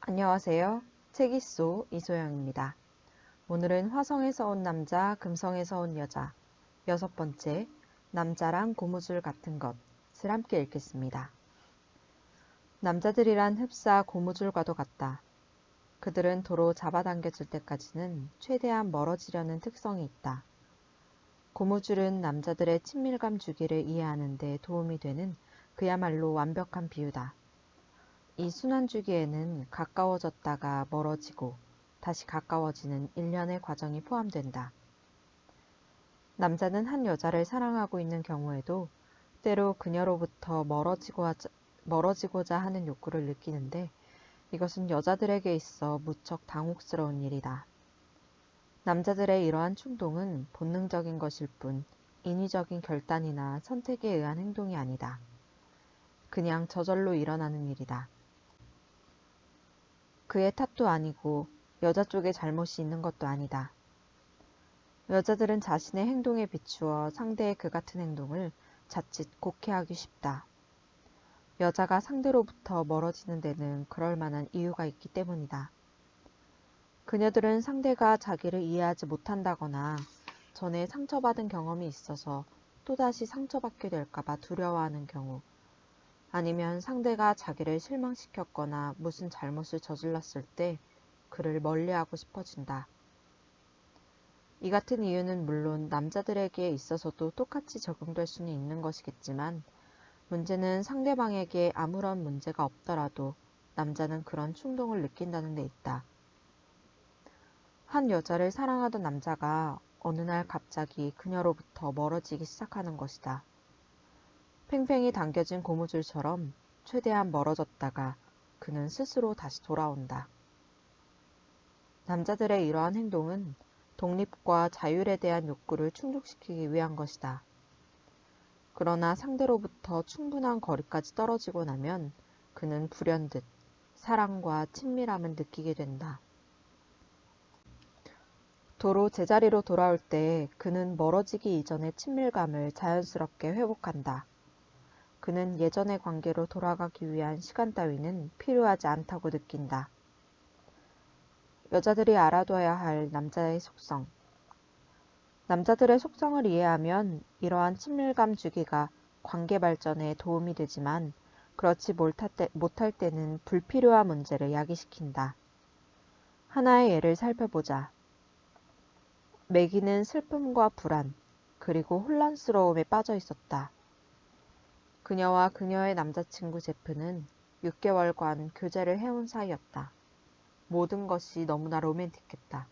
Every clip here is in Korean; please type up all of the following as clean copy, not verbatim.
안녕하세요. 책이쏘 이소영입니다. 오늘은 화성에서 온 남자, 금성에서 온 여자, 6번째, 남자랑 고무줄 같은 것을 함께 읽겠습니다. 남자들이란 흡사 고무줄과도 같다. 그들은 도로 잡아당겨질 때까지는 최대한 멀어지려는 특성이 있다. 고무줄은 남자들의 친밀감 주기를 이해하는 데 도움이 되는 그야말로 완벽한 비유다. 이 순환주기에는 가까워졌다가 멀어지고 다시 가까워지는 일련의 과정이 포함된다. 남자는 한 여자를 사랑하고 있는 경우에도 때로 그녀로부터 멀어지고자 하는 욕구를 느끼는데 이것은 여자들에게 있어 무척 당혹스러운 일이다. 남자들의 이러한 충동은 본능적인 것일 뿐 인위적인 결단이나 선택에 의한 행동이 아니다. 그냥 저절로 일어나는 일이다. 그의 탓도 아니고 여자 쪽에 잘못이 있는 것도 아니다. 여자들은 자신의 행동에 비추어 상대의 그 같은 행동을 자칫 곡해하기 쉽다. 여자가 상대로부터 멀어지는 데는 그럴 만한 이유가 있기 때문이다. 그녀들은 상대가 자기를 이해하지 못한다거나 전에 상처받은 경험이 있어서 또다시 상처받게 될까봐 두려워하는 경우, 아니면 상대가 자기를 실망시켰거나 무슨 잘못을 저질렀을 때 그를 멀리하고 싶어진다. 이 같은 이유는 물론 남자들에게 있어서도 똑같이 적용될 수는 있는 것이겠지만 문제는 상대방에게 아무런 문제가 없더라도 남자는 그런 충동을 느낀다는 데 있다. 한 여자를 사랑하던 남자가 어느 날 갑자기 그녀로부터 멀어지기 시작하는 것이다. 팽팽히 당겨진 고무줄처럼 최대한 멀어졌다가 그는 스스로 다시 돌아온다. 남자들의 이러한 행동은 독립과 자율에 대한 욕구를 충족시키기 위한 것이다. 그러나 상대로부터 충분한 거리까지 떨어지고 나면 그는 불현듯 사랑과 친밀함을 느끼게 된다. 도로 제자리로 돌아올 때 그는 멀어지기 이전의 친밀감을 자연스럽게 회복한다. 그는 예전의 관계로 돌아가기 위한 시간 따위는 필요하지 않다고 느낀다. 여자들이 알아둬야 할 남자의 속성. 남자들의 속성을 이해하면 이러한 친밀감 주기가 관계 발전에 도움이 되지만 그렇지 못할 때는 불필요한 문제를 야기시킨다. 하나의 예를 살펴보자. 매기는 슬픔과 불안, 그리고 혼란스러움에 빠져 있었다. 그녀와 그녀의 남자친구 제프는 6개월간 교제를 해온 사이였다. 모든 것이 너무나 로맨틱했다.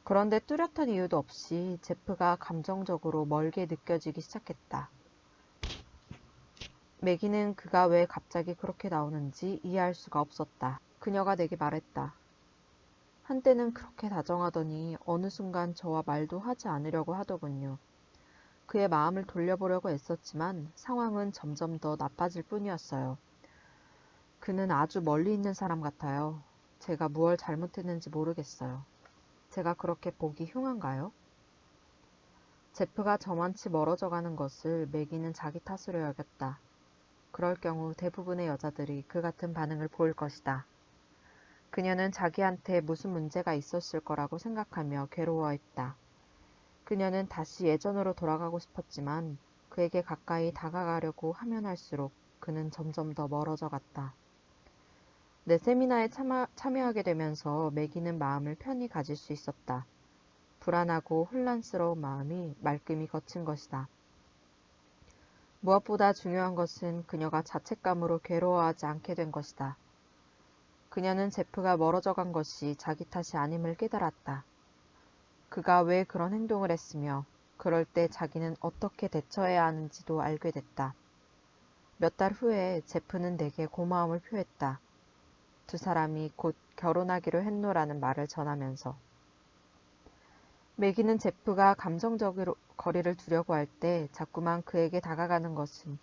그런데 뚜렷한 이유도 없이 제프가 감정적으로 멀게 느껴지기 시작했다. 매기는 그가 왜 갑자기 그렇게 나오는지 이해할 수가 없었다. 그녀가 내게 말했다. 한때는 그렇게 다정하더니 어느 순간 저와 말도 하지 않으려고 하더군요. 그의 마음을 돌려보려고 애썼지만 상황은 점점 더 나빠질 뿐이었어요. 그는 아주 멀리 있는 사람 같아요. 제가 무얼 잘못했는지 모르겠어요. 제가 그렇게 보기 흉한가요? 제프가 저만치 멀어져가는 것을 매기는 자기 탓으로 여겼다. 그럴 경우 대부분의 여자들이 그 같은 반응을 보일 것이다. 그녀는 자기한테 무슨 문제가 있었을 거라고 생각하며 괴로워했다. 그녀는 다시 예전으로 돌아가고 싶었지만 그에게 가까이 다가가려고 하면 할수록 그는 점점 더 멀어져 갔다. 내 세미나에 참여하게 되면서 매기는 마음을 편히 가질 수 있었다. 불안하고 혼란스러운 마음이 말끔히 거친 것이다. 무엇보다 중요한 것은 그녀가 자책감으로 괴로워하지 않게 된 것이다. 그녀는 제프가 멀어져 간 것이 자기 탓이 아님을 깨달았다. 그가 왜 그런 행동을 했으며 그럴 때 자기는 어떻게 대처해야 하는지도 알게 됐다. 몇 달 후에 제프는 내게 고마움을 표했다. 두 사람이 곧 결혼하기로 했노라는 말을 전하면서. 매기는 제프가 감정적으로 거리를 두려고 할 때 자꾸만 그에게 다가가는 것은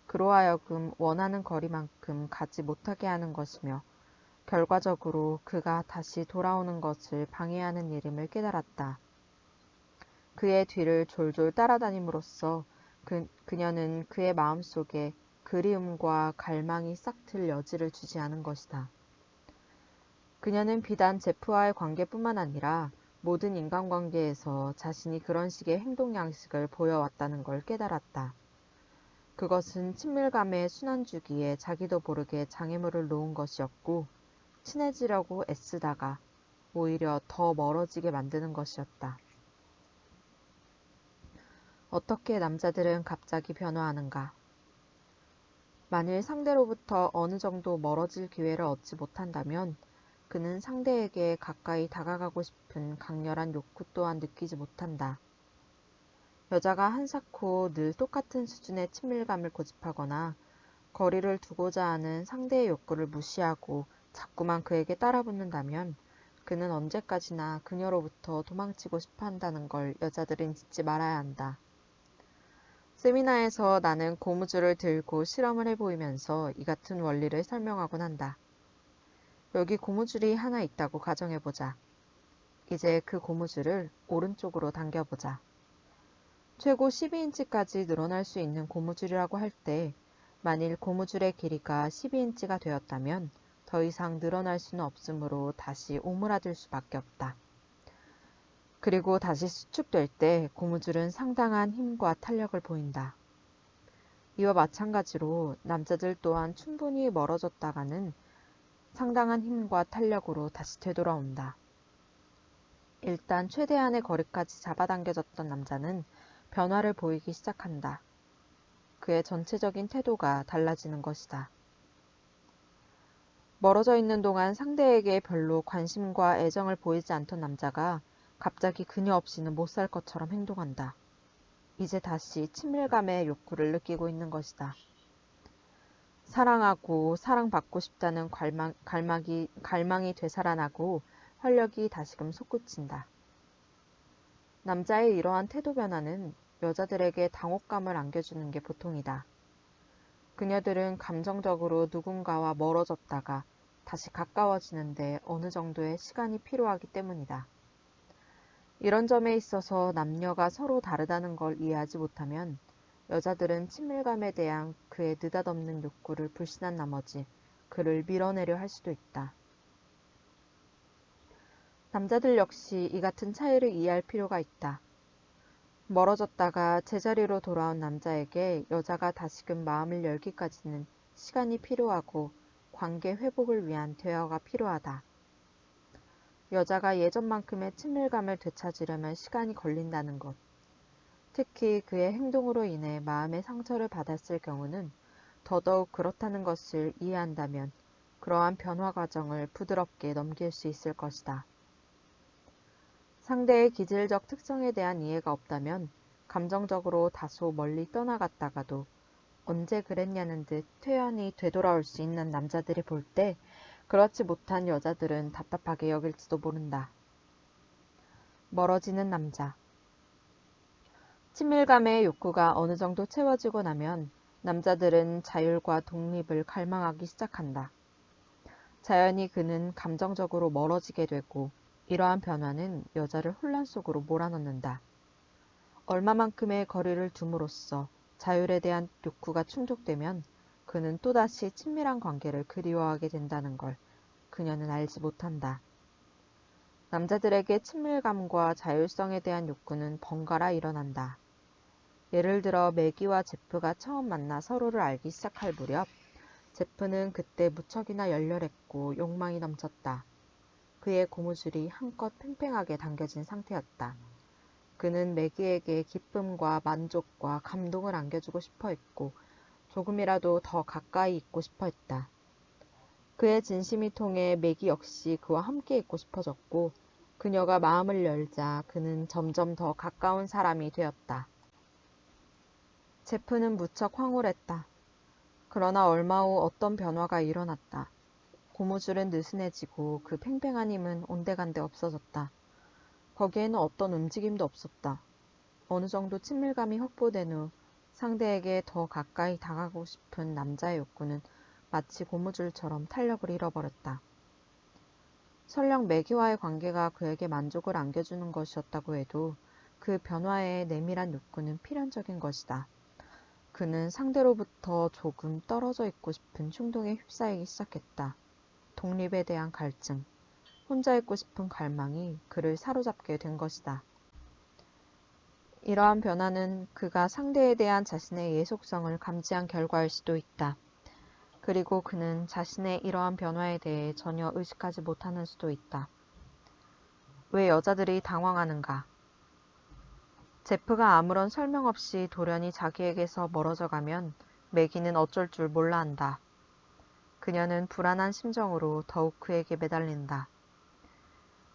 그로 하여금 원하는 거리만큼 가지 못하게 하는 것이며 결과적으로 그가 다시 돌아오는 것을 방해하는 일임을 깨달았다. 그의 뒤를 졸졸 따라다님으로써 그녀는 그의 마음속에 그리움과 갈망이 싹틀 여지를 주지 않은 것이다. 그녀는 비단 제프와의 관계뿐만 아니라 모든 인간관계에서 자신이 그런 식의 행동 양식을 보여왔다는 걸 깨달았다. 그것은 친밀감의 순환주기에 자기도 모르게 장애물을 놓은 것이었고 친해지려고 애쓰다가 오히려 더 멀어지게 만드는 것이었다. 어떻게 남자들은 갑자기 변화하는가? 만일 상대로부터 어느 정도 멀어질 기회를 얻지 못한다면 그는 상대에게 가까이 다가가고 싶은 강렬한 욕구 또한 느끼지 못한다. 여자가 한사코 늘 똑같은 수준의 친밀감을 고집하거나 거리를 두고자 하는 상대의 욕구를 무시하고 자꾸만 그에게 따라붙는다면 그는 언제까지나 그녀로부터 도망치고 싶어 한다는 걸 여자들은 잊지 말아야 한다. 세미나에서 나는 고무줄을 들고 실험을 해보이면서 이 같은 원리를 설명하곤 한다. 여기 고무줄이 하나 있다고 가정해보자. 이제 그 고무줄을 오른쪽으로 당겨보자. 최고 12인치까지 늘어날 수 있는 고무줄이라고 할 때 만일 고무줄의 길이가 12인치가 되었다면 더 이상 늘어날 수는 없으므로 다시 오므라들 수밖에 없다. 그리고 다시 수축될 때 고무줄은 상당한 힘과 탄력을 보인다. 이와 마찬가지로 남자들 또한 충분히 멀어졌다가는 상당한 힘과 탄력으로 다시 되돌아온다. 일단 최대한의 거리까지 잡아당겨졌던 남자는 변화를 보이기 시작한다. 그의 전체적인 태도가 달라지는 것이다. 멀어져 있는 동안 상대에게 별로 관심과 애정을 보이지 않던 남자가 갑자기 그녀 없이는 못 살 것처럼 행동한다. 이제 다시 친밀감의 욕구를 느끼고 있는 것이다. 사랑하고 사랑받고 싶다는 갈망이 되살아나고 활력이 다시금 솟구친다. 남자의 이러한 태도 변화는 여자들에게 당혹감을 안겨주는 게 보통이다. 그녀들은 감정적으로 누군가와 멀어졌다가 다시 가까워지는데 어느 정도의 시간이 필요하기 때문이다. 이런 점에 있어서 남녀가 서로 다르다는 걸 이해하지 못하면 여자들은 친밀감에 대한 그의 느닷없는 욕구를 불신한 나머지 그를 밀어내려 할 수도 있다. 남자들 역시 이 같은 차이를 이해할 필요가 있다. 멀어졌다가 제자리로 돌아온 남자에게 여자가 다시금 마음을 열기까지는 시간이 필요하고 관계 회복을 위한 대화가 필요하다. 여자가 예전만큼의 친밀감을 되찾으려면 시간이 걸린다는 것. 특히 그의 행동으로 인해 마음의 상처를 받았을 경우는 더더욱 그렇다는 것을 이해한다면 그러한 변화 과정을 부드럽게 넘길 수 있을 것이다. 상대의 기질적 특성에 대한 이해가 없다면 감정적으로 다소 멀리 떠나갔다가도 언제 그랬냐는 듯 퇴연히 되돌아올 수 있는 남자들이 볼 때 그렇지 못한 여자들은 답답하게 여길지도 모른다. 멀어지는 남자. 친밀감의 욕구가 어느 정도 채워지고 나면 남자들은 자율과 독립을 갈망하기 시작한다. 자연히 그는 감정적으로 멀어지게 되고 이러한 변화는 여자를 혼란 속으로 몰아넣는다. 얼마만큼의 거리를 둠으로써 자율에 대한 욕구가 충족되면 그는 또다시 친밀한 관계를 그리워하게 된다는 걸 그녀는 알지 못한다. 남자들에게 친밀감과 자율성에 대한 욕구는 번갈아 일어난다. 예를 들어 매기와 제프가 처음 만나 서로를 알기 시작할 무렵 제프는 그때 무척이나 열렬했고 욕망이 넘쳤다. 그의 고무줄이 한껏 팽팽하게 당겨진 상태였다. 그는 매기에게 기쁨과 만족과 감동을 안겨주고 싶어 했고 조금이라도 더 가까이 있고 싶어 했다. 그의 진심이 통해 매기 역시 그와 함께 있고 싶어졌고 그녀가 마음을 열자 그는 점점 더 가까운 사람이 되었다. 제프는 무척 황홀했다. 그러나 얼마 후 어떤 변화가 일어났다. 고무줄은 느슨해지고 그 팽팽한 힘은 온데간데 없어졌다. 거기에는 어떤 움직임도 없었다. 어느 정도 친밀감이 확보된 후 상대에게 더 가까이 다가가고 싶은 남자의 욕구는 마치 고무줄처럼 탄력을 잃어버렸다. 설령 매기와의 관계가 그에게 만족을 안겨주는 것이었다고 해도 그 변화의 내밀한 욕구는 필연적인 것이다. 그는 상대로부터 조금 떨어져 있고 싶은 충동에 휩싸이기 시작했다. 독립에 대한 갈증, 혼자 있고 싶은 갈망이 그를 사로잡게 된 것이다. 이러한 변화는 그가 상대에 대한 자신의 예속성을 감지한 결과일 수도 있다. 그리고 그는 자신의 이러한 변화에 대해 전혀 의식하지 못하는 수도 있다. 왜 여자들이 당황하는가? 제프가 아무런 설명 없이 돌연히 자기에게서 멀어져 가면 매기는 어쩔 줄 몰라 한다. 그녀는 불안한 심정으로 더욱 그에게 매달린다.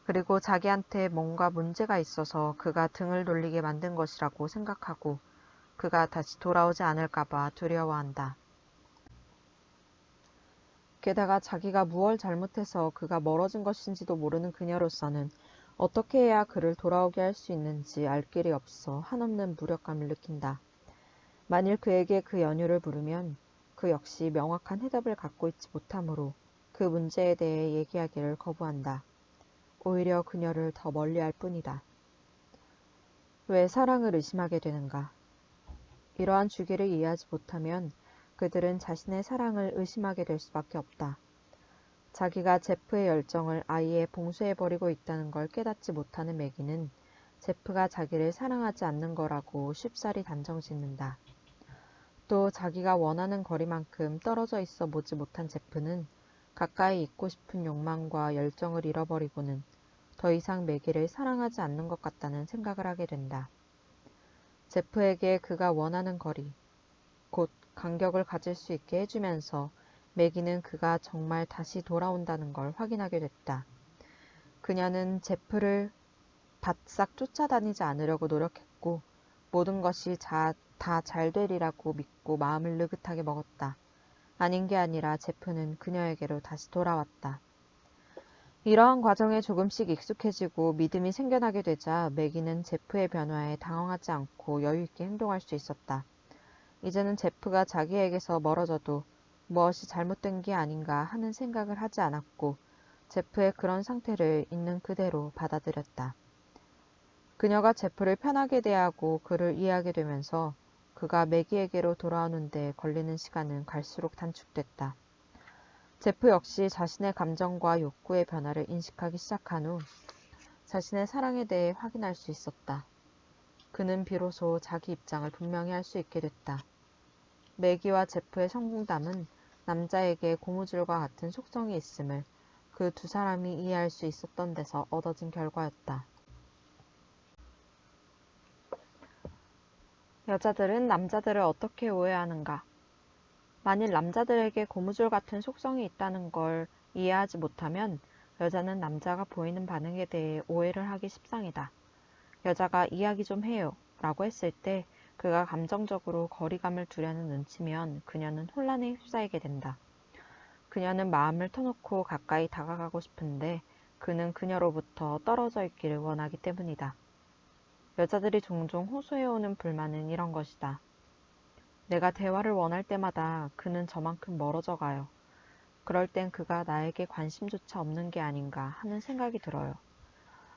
그리고 자기한테 뭔가 문제가 있어서 그가 등을 돌리게 만든 것이라고 생각하고 그가 다시 돌아오지 않을까봐 두려워한다. 게다가 자기가 무얼 잘못해서 그가 멀어진 것인지도 모르는 그녀로서는 어떻게 해야 그를 돌아오게 할 수 있는지 알 길이 없어 한없는 무력감을 느낀다. 만일 그에게 그 연유를 물으면 그 역시 명확한 해답을 갖고 있지 못하므로 그 문제에 대해 얘기하기를 거부한다. 오히려 그녀를 더 멀리할 뿐이다. 왜 사랑을 의심하게 되는가? 이러한 주기를 이해하지 못하면 그들은 자신의 사랑을 의심하게 될 수밖에 없다. 자기가 제프의 열정을 아예 봉쇄해버리고 있다는 걸 깨닫지 못하는 매기는 제프가 자기를 사랑하지 않는 거라고 쉽사리 단정짓는다. 또 자기가 원하는 거리만큼 떨어져 있어 보지 못한 제프는 가까이 있고 싶은 욕망과 열정을 잃어버리고는 더 이상 매기를 사랑하지 않는 것 같다는 생각을 하게 된다. 제프에게 그가 원하는 거리, 곧 간격을 가질 수 있게 해주면서 매기는 그가 정말 다시 돌아온다는 걸 확인하게 됐다. 그녀는 제프를 바싹 쫓아다니지 않으려고 노력했고 모든 것이 다 잘 되리라고 믿고 마음을 느긋하게 먹었다. 아닌 게 아니라 제프는 그녀에게로 다시 돌아왔다. 이러한 과정에 조금씩 익숙해지고 믿음이 생겨나게 되자 매기는 제프의 변화에 당황하지 않고 여유 있게 행동할 수 있었다. 이제는 제프가 자기에게서 멀어져도 무엇이 잘못된 게 아닌가 하는 생각을 하지 않았고 제프의 그런 상태를 있는 그대로 받아들였다. 그녀가 제프를 편하게 대하고 그를 이해하게 되면서 그가 매기에게로 돌아오는 데 걸리는 시간은 갈수록 단축됐다. 제프 역시 자신의 감정과 욕구의 변화를 인식하기 시작한 후 자신의 사랑에 대해 확인할 수 있었다. 그는 비로소 자기 입장을 분명히 할 수 있게 됐다. 매기와 제프의 성공담은 남자에게 고무줄과 같은 속성이 있음을 그 두 사람이 이해할 수 있었던 데서 얻어진 결과였다. 여자들은 남자들을 어떻게 오해하는가? 만일 남자들에게 고무줄 같은 속성이 있다는 걸 이해하지 못하면 여자는 남자가 보이는 반응에 대해 오해를 하기 십상이다. 여자가 이야기 좀 해요 라고 했을 때 그가 감정적으로 거리감을 두려는 눈치면 그녀는 혼란에 휩싸이게 된다. 그녀는 마음을 터놓고 가까이 다가가고 싶은데 그는 그녀로부터 떨어져 있기를 원하기 때문이다. 여자들이 종종 호소해오는 불만은 이런 것이다. 내가 대화를 원할 때마다 그는 저만큼 멀어져 가요. 그럴 땐 그가 나에게 관심조차 없는 게 아닌가 하는 생각이 들어요.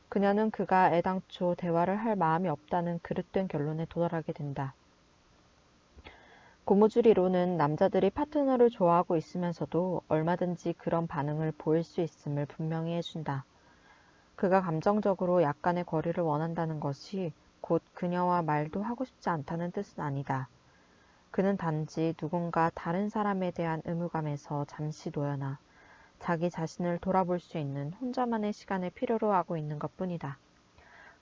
그녀는 그가 애당초 대화를 할 마음이 없다는 그릇된 결론에 도달하게 된다. 고무줄이론은 남자들이 파트너를 좋아하고 있으면서도 얼마든지 그런 반응을 보일 수 있음을 분명히 해준다. 그가 감정적으로 약간의 거리를 원한다는 것이 곧 그녀와 말도 하고 싶지 않다는 뜻은 아니다. 그는 단지 누군가 다른 사람에 대한 의무감에서 잠시 놓여나 자기 자신을 돌아볼 수 있는 혼자만의 시간을 필요로 하고 있는 것뿐이다.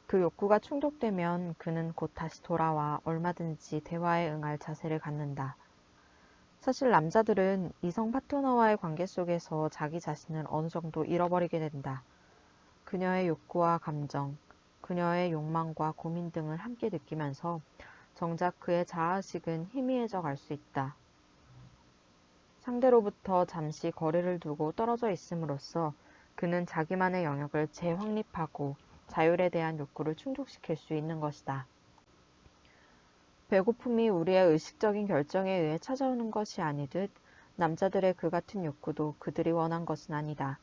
그 욕구가 충족되면 그는 곧 다시 돌아와 얼마든지 대화에 응할 자세를 갖는다. 사실 남자들은 이성 파트너와의 관계 속에서 자기 자신을 어느 정도 잃어버리게 된다. 그녀의 욕구와 감정, 그녀의 욕망과 고민 등을 함께 느끼면서 정작 그의 자아식은 희미해져 갈 수 있다. 상대로부터 잠시 거리를 두고 떨어져 있음으로써 그는 자기만의 영역을 재확립하고 자율에 대한 욕구를 충족시킬 수 있는 것이다. 배고픔이 우리의 의식적인 결정에 의해 찾아오는 것이 아니듯 남자들의 그 같은 욕구도 그들이 원한 것은 아니다.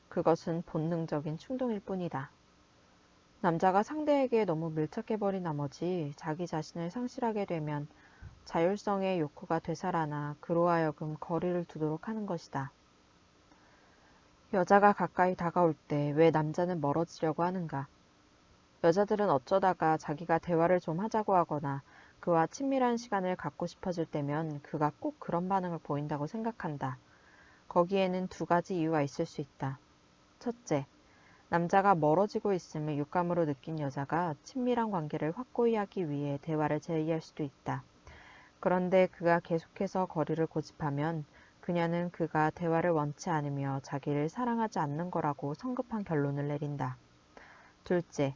그것은 본능적인 충동일 뿐이다. 남자가 상대에게 너무 밀착해버린 나머지 자기 자신을 상실하게 되면 자율성의 욕구가 되살아나 그로 하여금 거리를 두도록 하는 것이다. 여자가 가까이 다가올 때 왜 남자는 멀어지려고 하는가? 여자들은 어쩌다가 자기가 대화를 좀 하자고 하거나 그와 친밀한 시간을 갖고 싶어질 때면 그가 꼭 그런 반응을 보인다고 생각한다. 거기에는 두 가지 이유가 있을 수 있다. 첫째, 남자가 멀어지고 있음을 육감으로 느낀 여자가 친밀한 관계를 확고히 하기 위해 대화를 제의할 수도 있다. 그런데 그가 계속해서 거리를 고집하면 그녀는 그가 대화를 원치 않으며 자기를 사랑하지 않는 거라고 성급한 결론을 내린다. 둘째,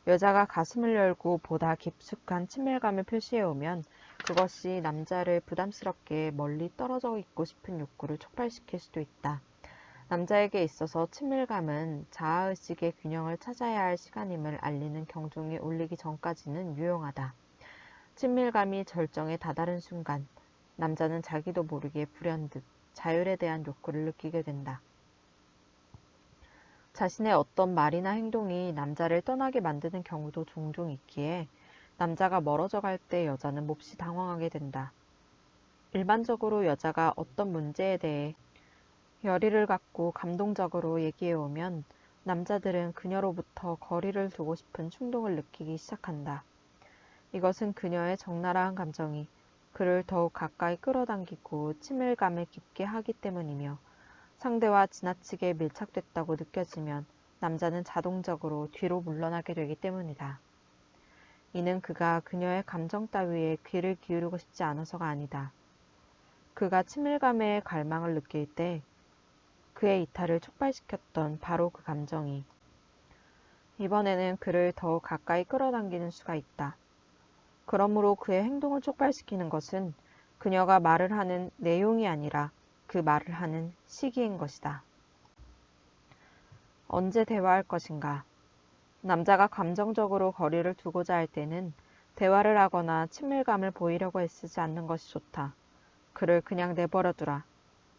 여자가 가슴을 열고 보다 깊숙한 친밀감을 표시해오면 그것이 남자를 부담스럽게 멀리 떨어져 있고 싶은 욕구를 촉발시킬 수도 있다. 남자에게 있어서 친밀감은 자아의식의 균형을 찾아야 할 시간임을 알리는 경종이 울리기 전까지는 유용하다. 친밀감이 절정에 다다른 순간 남자는 자기도 모르게 불현듯 자율에 대한 욕구를 느끼게 된다. 자신의 어떤 말이나 행동이 남자를 떠나게 만드는 경우도 종종 있기에 남자가 멀어져 갈 때 여자는 몹시 당황하게 된다. 일반적으로 여자가 어떤 문제에 대해 열의를 갖고 감동적으로 얘기해오면 남자들은 그녀로부터 거리를 두고 싶은 충동을 느끼기 시작한다. 이것은 그녀의 적나라한 감정이 그를 더욱 가까이 끌어당기고 친밀감을 깊게 하기 때문이며 상대와 지나치게 밀착됐다고 느껴지면 남자는 자동적으로 뒤로 물러나게 되기 때문이다. 이는 그가 그녀의 감정 따위에 귀를 기울이고 싶지 않아서가 아니다. 그가 친밀감에 갈망을 느낄 때 그의 이탈을 촉발시켰던 바로 그 감정이 이번에는 그를 더욱 가까이 끌어당기는 수가 있다. 그러므로 그의 행동을 촉발시키는 것은 그녀가 말을 하는 내용이 아니라 그 말을 하는 시기인 것이다. 언제 대화할 것인가? 남자가 감정적으로 거리를 두고자 할 때는 대화를 하거나 친밀감을 보이려고 애쓰지 않는 것이 좋다. 그를 그냥 내버려두라.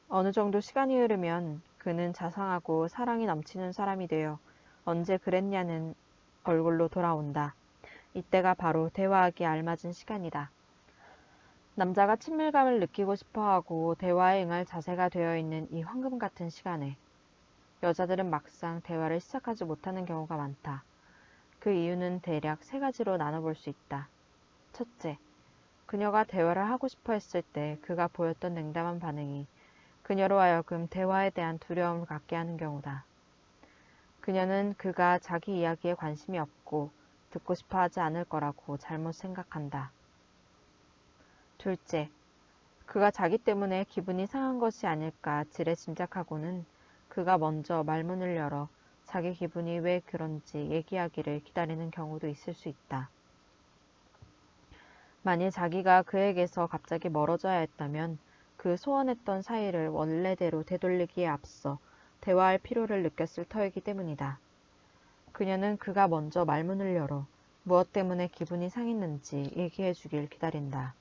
어느 정도 시간이 흐르면 그는 자상하고 사랑이 넘치는 사람이 되어 언제 그랬냐는 얼굴로 돌아온다. 이때가 바로 대화하기에 알맞은 시간이다. 남자가 친밀감을 느끼고 싶어하고 대화에 응할 자세가 되어 있는 이 황금 같은 시간에 여자들은 막상 대화를 시작하지 못하는 경우가 많다. 그 이유는 대략 세 가지로 나눠볼 수 있다. 첫째, 그녀가 대화를 하고 싶어 했을 때 그가 보였던 냉담한 반응이 그녀로 하여금 대화에 대한 두려움을 갖게 하는 경우다. 그녀는 그가 자기 이야기에 관심이 없고 듣고 싶어 하지 않을 거라고 잘못 생각한다. 둘째, 그가 자기 때문에 기분이 상한 것이 아닐까 지레 짐작하고는 그가 먼저 말문을 열어 자기 기분이 왜 그런지 얘기하기를 기다리는 경우도 있을 수 있다. 만일 자기가 그에게서 갑자기 멀어져야 했다면 그 소원했던 사이를 원래대로 되돌리기에 앞서 대화할 필요를 느꼈을 터이기 때문이다. 그녀는 그가 먼저 말문을 열어 무엇 때문에 기분이 상했는지 얘기해 주길 기다린다.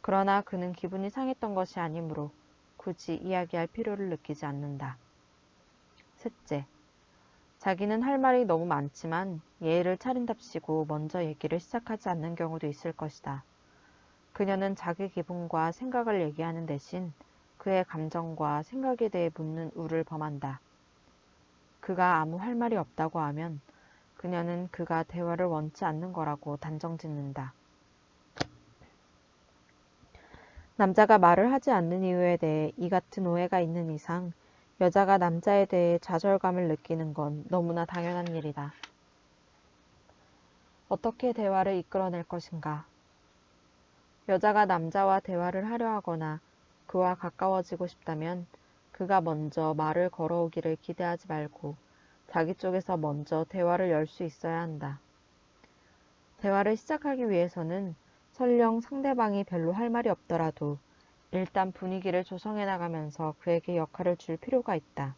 그러나 그는 기분이 상했던 것이 아니므로 굳이 이야기할 필요를 느끼지 않는다. 셋째, 자기는 할 말이 너무 많지만 예의를 차린답시고 먼저 얘기를 시작하지 않는 경우도 있을 것이다. 그녀는 자기 기분과 생각을 얘기하는 대신 그의 감정과 생각에 대해 묻는 우를 범한다. 그가 아무 할 말이 없다고 하면 그녀는 그가 대화를 원치 않는 거라고 단정짓는다. 남자가 말을 하지 않는 이유에 대해 이 같은 오해가 있는 이상 여자가 남자에 대해 좌절감을 느끼는 건 너무나 당연한 일이다. 어떻게 대화를 이끌어낼 것인가? 여자가 남자와 대화를 하려 하거나 그와 가까워지고 싶다면 그가 먼저 말을 걸어오기를 기대하지 말고 자기 쪽에서 먼저 대화를 열 수 있어야 한다. 대화를 시작하기 위해서는 설령 상대방이 별로 할 말이 없더라도 일단 분위기를 조성해 나가면서 그에게 역할을 줄 필요가 있다.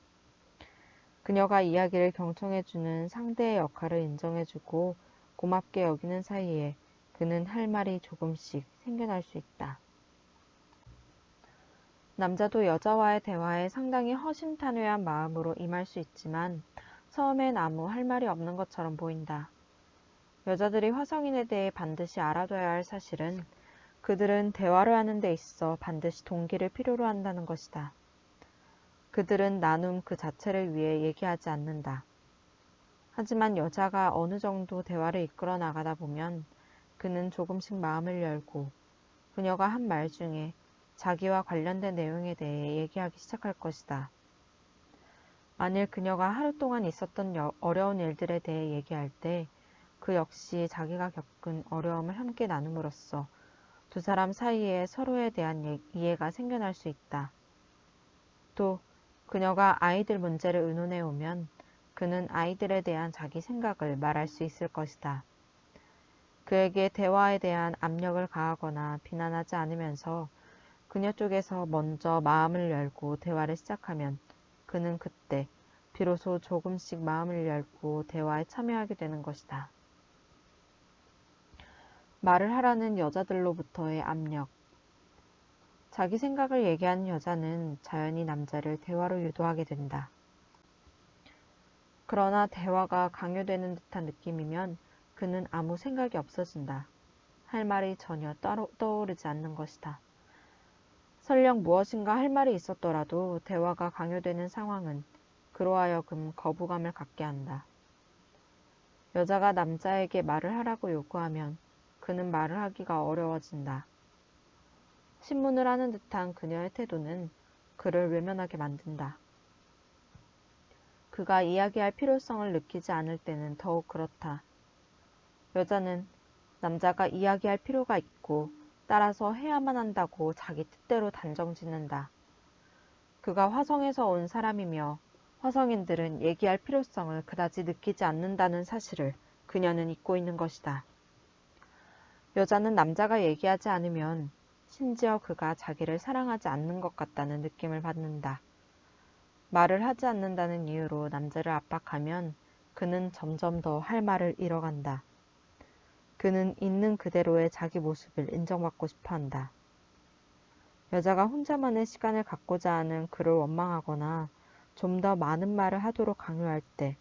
그녀가 이야기를 경청해주는 상대의 역할을 인정해주고 고맙게 여기는 사이에 그는 할 말이 조금씩 생겨날 수 있다. 남자도 여자와의 대화에 상당히 허심탄회한 마음으로 임할 수 있지만 처음엔 아무 할 말이 없는 것처럼 보인다. 여자들이 화성인에 대해 반드시 알아둬야 할 사실은 그들은 대화를 하는 데 있어 반드시 동기를 필요로 한다는 것이다. 그들은 나눔 그 자체를 위해 얘기하지 않는다. 하지만 여자가 어느 정도 대화를 이끌어 나가다 보면 그는 조금씩 마음을 열고 그녀가 한 말 중에 자기와 관련된 내용에 대해 얘기하기 시작할 것이다. 만일 그녀가 하루 동안 있었던 어려운 일들에 대해 얘기할 때 그 역시 자기가 겪은 어려움을 함께 나눔으로써 두 사람 사이에 서로에 대한 이해가 생겨날 수 있다. 또 그녀가 아이들 문제를 의논해 오면 그는 아이들에 대한 자기 생각을 말할 수 있을 것이다. 그에게 대화에 대한 압력을 가하거나 비난하지 않으면서 그녀 쪽에서 먼저 마음을 열고 대화를 시작하면 그는 그때 비로소 조금씩 마음을 열고 대화에 참여하게 되는 것이다. 말을 하라는 여자들로부터의 압력. 자기 생각을 얘기하는 여자는 자연히 남자를 대화로 유도하게 된다. 그러나 대화가 강요되는 듯한 느낌이면 그는 아무 생각이 없어진다. 할 말이 전혀 떠오르지 않는 것이다. 설령 무엇인가 할 말이 있었더라도 대화가 강요되는 상황은 그로 하여금 거부감을 갖게 한다. 여자가 남자에게 말을 하라고 요구하면 그는 말을 하기가 어려워진다. 신문을 하는 듯한 그녀의 태도는 그를 외면하게 만든다. 그가 이야기할 필요성을 느끼지 않을 때는 더욱 그렇다. 여자는 남자가 이야기할 필요가 있고 따라서 해야만 한다고 자기 뜻대로 단정 짓는다. 그가 화성에서 온 사람이며 화성인들은 얘기할 필요성을 그다지 느끼지 않는다는 사실을 그녀는 잊고 있는 것이다. 여자는 남자가 얘기하지 않으면 심지어 그가 자기를 사랑하지 않는 것 같다는 느낌을 받는다. 말을 하지 않는다는 이유로 남자를 압박하면 그는 점점 더 할 말을 잃어간다. 그는 있는 그대로의 자기 모습을 인정받고 싶어 한다. 여자가 혼자만의 시간을 갖고자 하는 그를 원망하거나 좀 더 많은 말을 하도록 강요할 때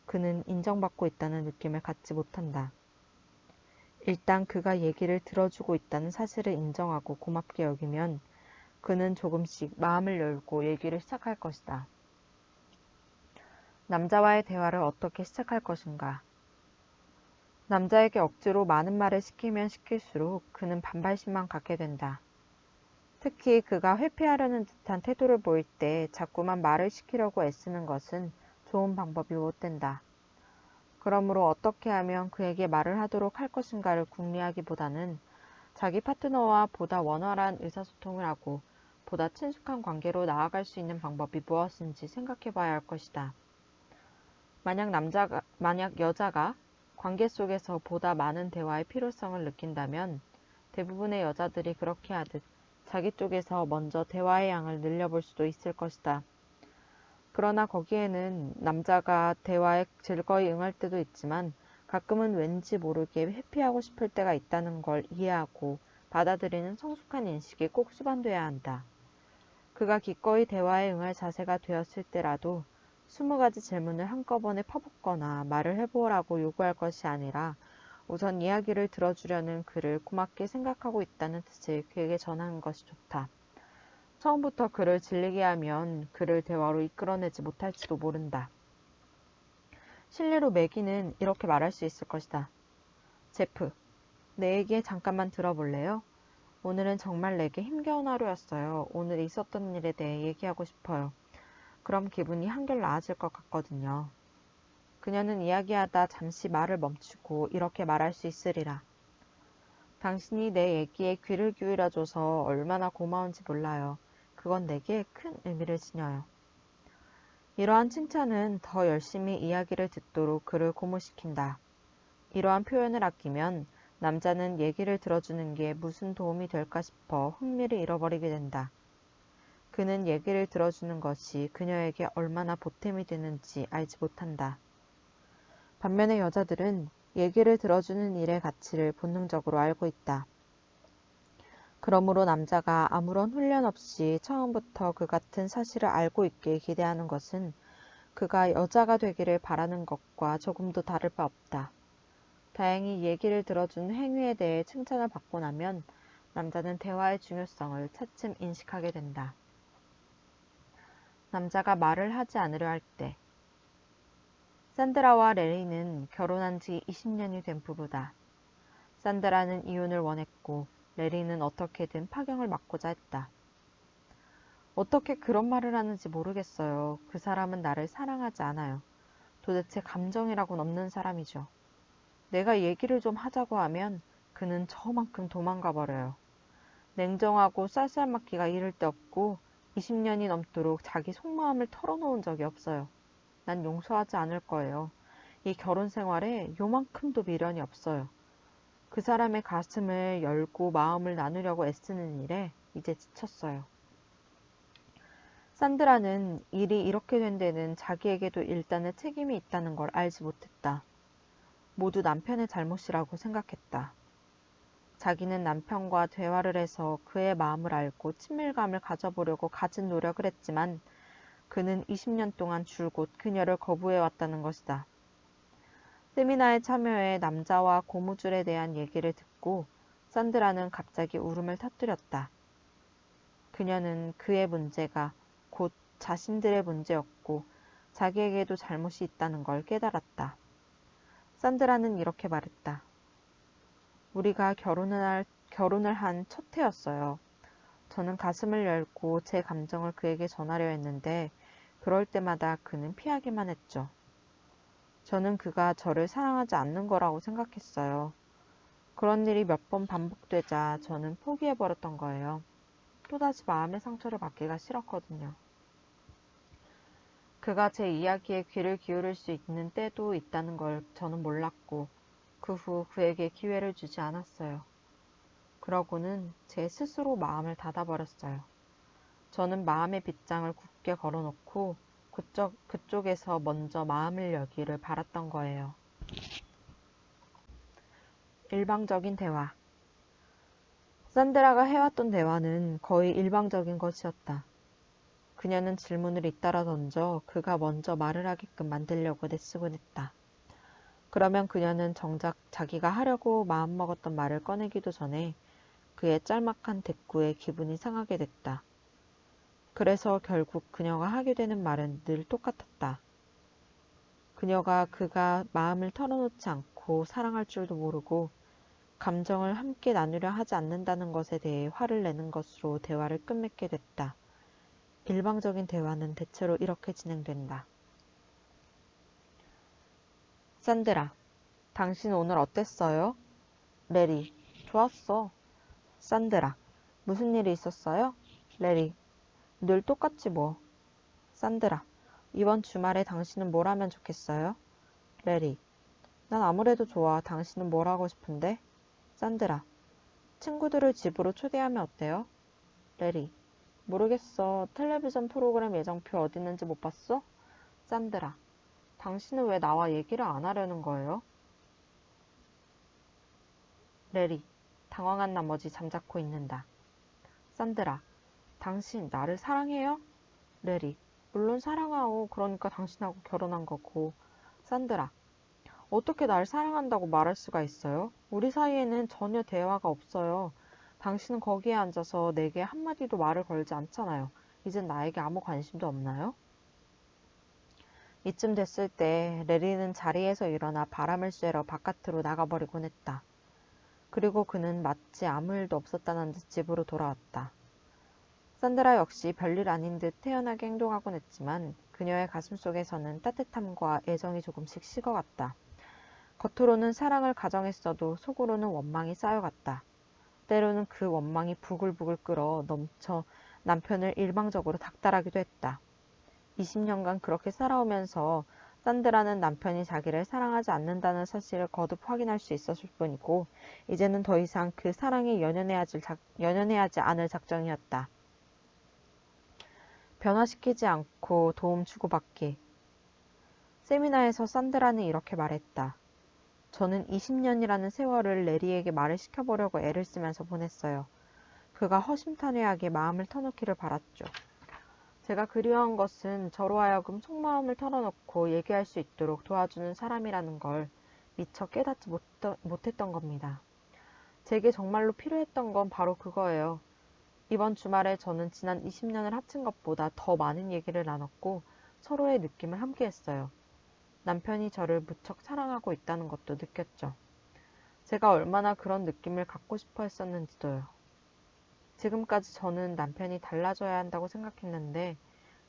그는 인정받고 있다는 느낌을 갖지 못한다. 일단 그가 얘기를 들어주고 있다는 사실을 인정하고 고맙게 여기면 그는 조금씩 마음을 열고 얘기를 시작할 것이다. 남자와의 대화를 어떻게 시작할 것인가? 남자에게 억지로 많은 말을 시키면 시킬수록 그는 반발심만 갖게 된다. 특히 그가 회피하려는 듯한 태도를 보일 때 자꾸만 말을 시키려고 애쓰는 것은 좋은 방법이 못 된다. 그러므로 어떻게 하면 그에게 말을 하도록 할 것인가를 궁리하기보다는 자기 파트너와 보다 원활한 의사소통을 하고 보다 친숙한 관계로 나아갈 수 있는 방법이 무엇인지 생각해 봐야 할 것이다. 만약 여자가 관계 속에서 보다 많은 대화의 필요성을 느낀다면 대부분의 여자들이 그렇게 하듯 자기 쪽에서 먼저 대화의 양을 늘려볼 수도 있을 것이다. 그러나 거기에는 남자가 대화에 즐거이 응할 때도 있지만 가끔은 왠지 모르게 회피하고 싶을 때가 있다는 걸 이해하고 받아들이는 성숙한 인식이 꼭 수반돼야 한다. 그가 기꺼이 대화에 응할 자세가 되었을 때라도 20가지 질문을 한꺼번에 퍼붓거나 말을 해보라고 요구할 것이 아니라 우선 이야기를 들어주려는 그를 고맙게 생각하고 있다는 뜻을 그에게 전하는 것이 좋다. 처음부터 그를 질리게 하면 그를 대화로 이끌어내지 못할지도 모른다. 실례로 매기는 이렇게 말할 수 있을 것이다. 제프, 내 얘기 잠깐만 들어볼래요? 오늘은 정말 내게 힘겨운 하루였어요. 오늘 있었던 일에 대해 얘기하고 싶어요. 그럼 기분이 한결 나아질 것 같거든요. 그녀는 이야기하다 잠시 말을 멈추고 이렇게 말할 수 있으리라. 당신이 내 얘기에 귀를 기울여줘서 얼마나 고마운지 몰라요. 그건 내게 큰 의미를 지녀요. 이러한 칭찬은 더 열심히 이야기를 듣도록 그를 고무시킨다. 이러한 표현을 아끼면 남자는 얘기를 들어주는 게 무슨 도움이 될까 싶어 흥미를 잃어버리게 된다. 그는 얘기를 들어주는 것이 그녀에게 얼마나 보탬이 되는지 알지 못한다. 반면에 여자들은 얘기를 들어주는 일의 가치를 본능적으로 알고 있다. 그러므로 남자가 아무런 훈련 없이 처음부터 그 같은 사실을 알고 있길 기대하는 것은 그가 여자가 되기를 바라는 것과 조금도 다를 바 없다. 다행히 얘기를 들어준 행위에 대해 칭찬을 받고 나면 남자는 대화의 중요성을 차츰 인식하게 된다. 남자가 말을 하지 않으려 할 때. 산드라와 레리는 결혼한 지 20년이 된 부부다. 산드라는 이혼을 원했고 레리는 어떻게든 파경을 막고자 했다. 어떻게 그런 말을 하는지 모르겠어요. 그 사람은 나를 사랑하지 않아요. 도대체 감정이라고는 없는 사람이죠. 내가 얘기를 좀 하자고 하면 그는 저만큼 도망가 버려요. 냉정하고 쌀쌀맞기가 이를 데 없고 20년이 넘도록 자기 속마음을 털어놓은 적이 없어요. 난 용서하지 않을 거예요. 이 결혼 생활에 요만큼도 미련이 없어요. 그 사람의 가슴을 열고 마음을 나누려고 애쓰는 일에 이제 지쳤어요. 산드라는 일이 이렇게 된 데는 자기에게도 일단의 책임이 있다는 걸 알지 못했다. 모두 남편의 잘못이라고 생각했다. 자기는 남편과 대화를 해서 그의 마음을 알고 친밀감을 가져보려고 가진 노력을 했지만 그는 20년 동안 줄곧 그녀를 거부해왔다는 것이다. 세미나에 참여해 남자와 고무줄에 대한 얘기를 듣고 산드라는 갑자기 울음을 터뜨렸다. 그녀는 그의 문제가 곧 자신들의 문제였고 자기에게도 잘못이 있다는 걸 깨달았다. 산드라는 이렇게 말했다. 우리가 결혼을 한 첫 해였어요. 저는 가슴을 열고 제 감정을 그에게 전하려 했는데 그럴 때마다 그는 피하기만 했죠. 저는 그가 저를 사랑하지 않는 거라고 생각했어요. 그런 일이 몇 번 반복되자 저는 포기해버렸던 거예요. 또다시 마음의 상처를 받기가 싫었거든요. 그가 제 이야기에 귀를 기울일 수 있는 때도 있다는 걸 저는 몰랐고 그 후 그에게 기회를 주지 않았어요. 그러고는 제 스스로 마음을 닫아버렸어요. 저는 마음의 빗장을 굳게 걸어놓고 그쪽에서 먼저 마음을 열기를 바랐던 거예요. 일방적인 대화. 산드라가 해왔던 대화는 거의 일방적인 것이었다. 그녀는 질문을 잇따라 던져 그가 먼저 말을 하게끔 만들려고 애쓰곤 했다. 그러면 그녀는 정작 자기가 하려고 마음먹었던 말을 꺼내기도 전에 그의 짤막한 대꾸에 기분이 상하게 됐다. 그래서 결국 그녀가 하게 되는 말은 늘 똑같았다. 그가 마음을 털어놓지 않고 사랑할 줄도 모르고 감정을 함께 나누려 하지 않는다는 것에 대해 화를 내는 것으로 대화를 끝맺게 됐다. 일방적인 대화는 대체로 이렇게 진행된다. 산드라, 당신 오늘 어땠어요? 레리, 좋았어. 산드라, 무슨 일이 있었어요? 레리, 늘 똑같지 뭐. 산드라, 이번 주말에 당신은 뭘 하면 좋겠어요? 레리, 난 아무래도 좋아. 당신은 뭘 하고 싶은데? 산드라, 친구들을 집으로 초대하면 어때요? 레리, 모르겠어. 텔레비전 프로그램 예정표 어디 있는지 못 봤어? 산드라, 당신은 왜 나와 얘기를 안 하려는 거예요? 레리, 당황한 나머지 잠자코 있는다. 산드라, 당신 나를 사랑해요? 레리, 물론 사랑하오. 그러니까 당신하고 결혼한 거고. 산드라, 어떻게 날 사랑한다고 말할 수가 있어요? 우리 사이에는 전혀 대화가 없어요. 당신은 거기에 앉아서 내게 한마디도 말을 걸지 않잖아요. 이젠 나에게 아무 관심도 없나요? 이쯤 됐을 때 레리는 자리에서 일어나 바람을 쐬러 바깥으로 나가버리곤 했다. 그리고 그는 마치 아무 일도 없었다는 듯 집으로 돌아왔다. 산드라 역시 별일 아닌 듯 태연하게 행동하곤 했지만 그녀의 가슴속에서는 따뜻함과 애정이 조금씩 식어갔다. 겉으로는 사랑을 가정했어도 속으로는 원망이 쌓여갔다. 때로는 그 원망이 부글부글 끓어 넘쳐 남편을 일방적으로 닥달하기도 했다. 20년간 그렇게 살아오면서 산드라는 남편이 자기를 사랑하지 않는다는 사실을 거듭 확인할 수 있었을 뿐이고 이제는 더 이상 그 사랑에 연연해하지 않을 작정이었다. 변화시키지 않고 도움 주고받기. 세미나에서 산드라는 이렇게 말했다. 저는 20년이라는 세월을 레리에게 말을 시켜보려고 애를 쓰면서 보냈어요. 그가 허심탄회하게 마음을 터놓기를 바랐죠. 제가 그리워한 것은 저로 하여금 속마음을 털어놓고 얘기할 수 있도록 도와주는 사람이라는 걸 미처 깨닫지 못했던 겁니다. 제게 정말로 필요했던 건 바로 그거예요. 이번 주말에 저는 지난 20년을 합친 것보다 더 많은 얘기를 나눴고 서로의 느낌을 함께했어요. 남편이 저를 무척 사랑하고 있다는 것도 느꼈죠. 제가 얼마나 그런 느낌을 갖고 싶어 했었는지도요. 지금까지 저는 남편이 달라져야 한다고 생각했는데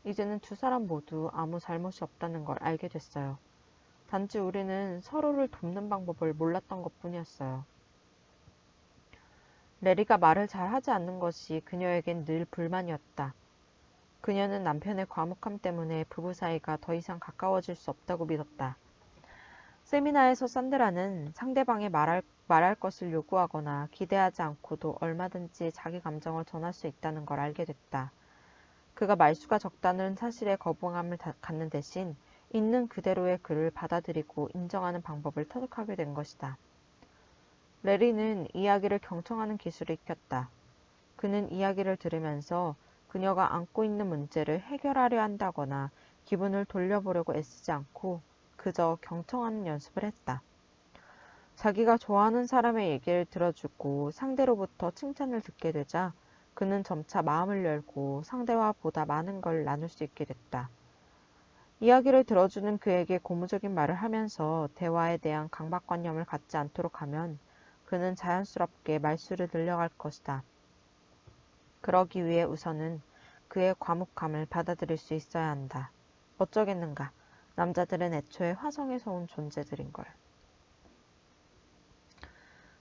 이제는 두 사람 모두 아무 잘못이 없다는 걸 알게 됐어요. 단지 우리는 서로를 돕는 방법을 몰랐던 것뿐이었어요. 레리가 말을 잘 하지 않는 것이 그녀에겐 늘 불만이었다. 그녀는 남편의 과묵함 때문에 부부 사이가 더 이상 가까워질 수 없다고 믿었다. 세미나에서 산드라는 상대방의 말할 것을 요구하거나 기대하지 않고도 얼마든지 자기 감정을 전할 수 있다는 걸 알게 됐다. 그가 말수가 적다는 사실에 거부감을 갖는 대신 있는 그대로의 그를 받아들이고 인정하는 방법을 터득하게 된 것이다. 레리는 이야기를 경청하는 기술을 익혔다. 그는 이야기를 들으면서 그녀가 안고 있는 문제를 해결하려 한다거나 기분을 돌려보려고 애쓰지 않고 그저 경청하는 연습을 했다. 자기가 좋아하는 사람의 얘기를 들어주고 상대로부터 칭찬을 듣게 되자 그는 점차 마음을 열고 상대와 보다 많은 걸 나눌 수 있게 됐다. 이야기를 들어주는 그에게 고무적인 말을 하면서 대화에 대한 강박관념을 갖지 않도록 하면 그는 자연스럽게 말수를 늘려갈 것이다. 그러기 위해 우선은 그의 과묵함을 받아들일 수 있어야 한다. 어쩌겠는가. 남자들은 애초에 화성에서 온 존재들인걸.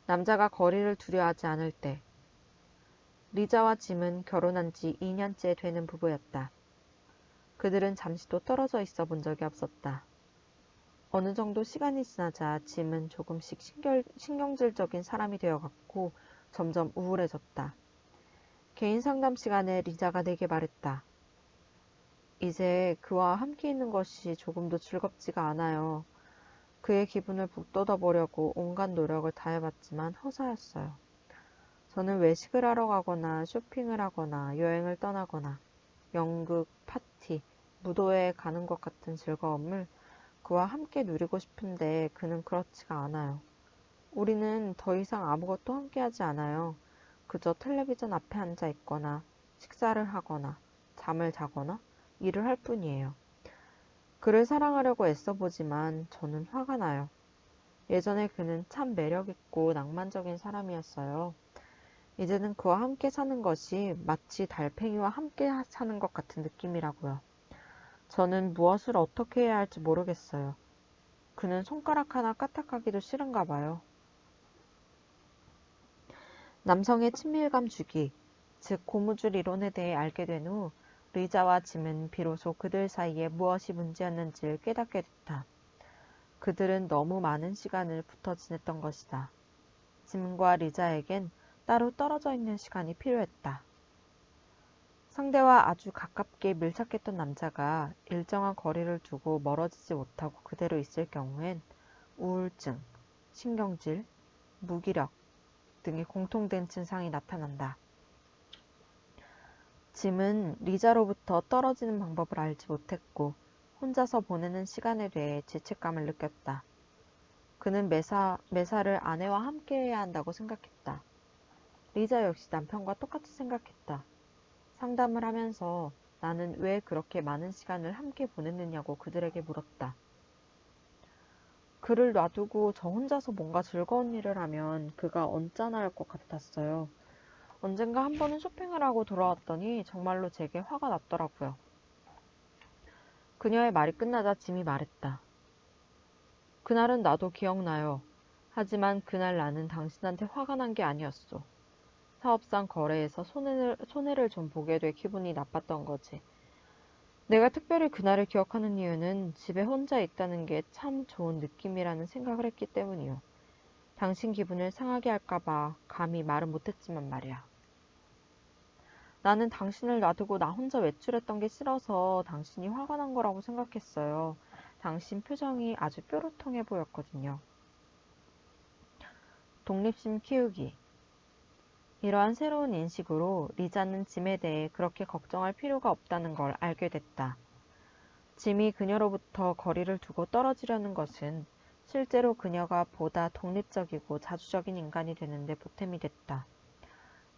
남자가 거리를 두려워하지 않을 때. 리자와 짐은 결혼한 지 2년째 되는 부부였다. 그들은 잠시도 떨어져 있어 본 적이 없었다. 어느 정도 시간이 지나자 짐은 조금씩 신경질적인 사람이 되어갔고 점점 우울해졌다. 개인 상담 시간에 리자가 내게 말했다. 이제 그와 함께 있는 것이 조금도 즐겁지가 않아요. 그의 기분을 북돋아보려고 온갖 노력을 다해봤지만 허사였어요. 저는 외식을 하러 가거나 쇼핑을 하거나 여행을 떠나거나 연극, 파티, 무도회에 가는 것 같은 즐거움을 그와 함께 누리고 싶은데 그는 그렇지가 않아요. 우리는 더 이상 아무것도 함께하지 않아요. 그저 텔레비전 앞에 앉아 있거나 식사를 하거나 잠을 자거나 일을 할 뿐이에요. 그를 사랑하려고 애써보지만 저는 화가 나요. 예전에 그는 참 매력있고 낭만적인 사람이었어요. 이제는 그와 함께 사는 것이 마치 달팽이와 함께 사는 것 같은 느낌이라고요. 저는 무엇을 어떻게 해야 할지 모르겠어요. 그는 손가락 하나 까딱하기도 싫은가 봐요. 남성의 친밀감 주기, 즉 고무줄 이론에 대해 알게 된 후 리자와 짐은 비로소 그들 사이에 무엇이 문제였는지를 깨닫게 됐다. 그들은 너무 많은 시간을 붙어 지냈던 것이다. 짐과 리자에겐 따로 떨어져 있는 시간이 필요했다. 상대와 아주 가깝게 밀착했던 남자가 일정한 거리를 두고 멀어지지 못하고 그대로 있을 경우엔 우울증, 신경질, 무기력 등의 공통된 증상이 나타난다. 짐은 리자로부터 떨어지는 방법을 알지 못했고 혼자서 보내는 시간에 대해 죄책감을 느꼈다. 그는 매사를 아내와 함께해야 한다고 생각했다. 리자 역시 남편과 똑같이 생각했다. 상담을 하면서 나는 왜 그렇게 많은 시간을 함께 보냈느냐고 그들에게 물었다. 그를 놔두고 저 혼자서 뭔가 즐거운 일을 하면 그가 언짢아할 것 같았어요. 언젠가 한 번은 쇼핑을 하고 돌아왔더니 정말로 제게 화가 났더라고요. 그녀의 말이 끝나자 짐이 말했다. 그날은 나도 기억나요. 하지만 그날 나는 당신한테 화가 난 게 아니었어. 사업상 거래에서 손해를 좀 보게 돼 기분이 나빴던 거지. 내가 특별히 그날을 기억하는 이유는 집에 혼자 있다는 게 참 좋은 느낌이라는 생각을 했기 때문이요. 당신 기분을 상하게 할까봐 감히 말은 못했지만 말이야. 나는 당신을 놔두고 나 혼자 외출했던 게 싫어서 당신이 화가 난 거라고 생각했어요. 당신 표정이 아주 뾰루통해 보였거든요. 독립심 키우기. 이러한 새로운 인식으로 리자는 짐에 대해 그렇게 걱정할 필요가 없다는 걸 알게 됐다. 짐이 그녀로부터 거리를 두고 떨어지려는 것은 실제로 그녀가 보다 독립적이고 자주적인 인간이 되는데 보탬이 됐다.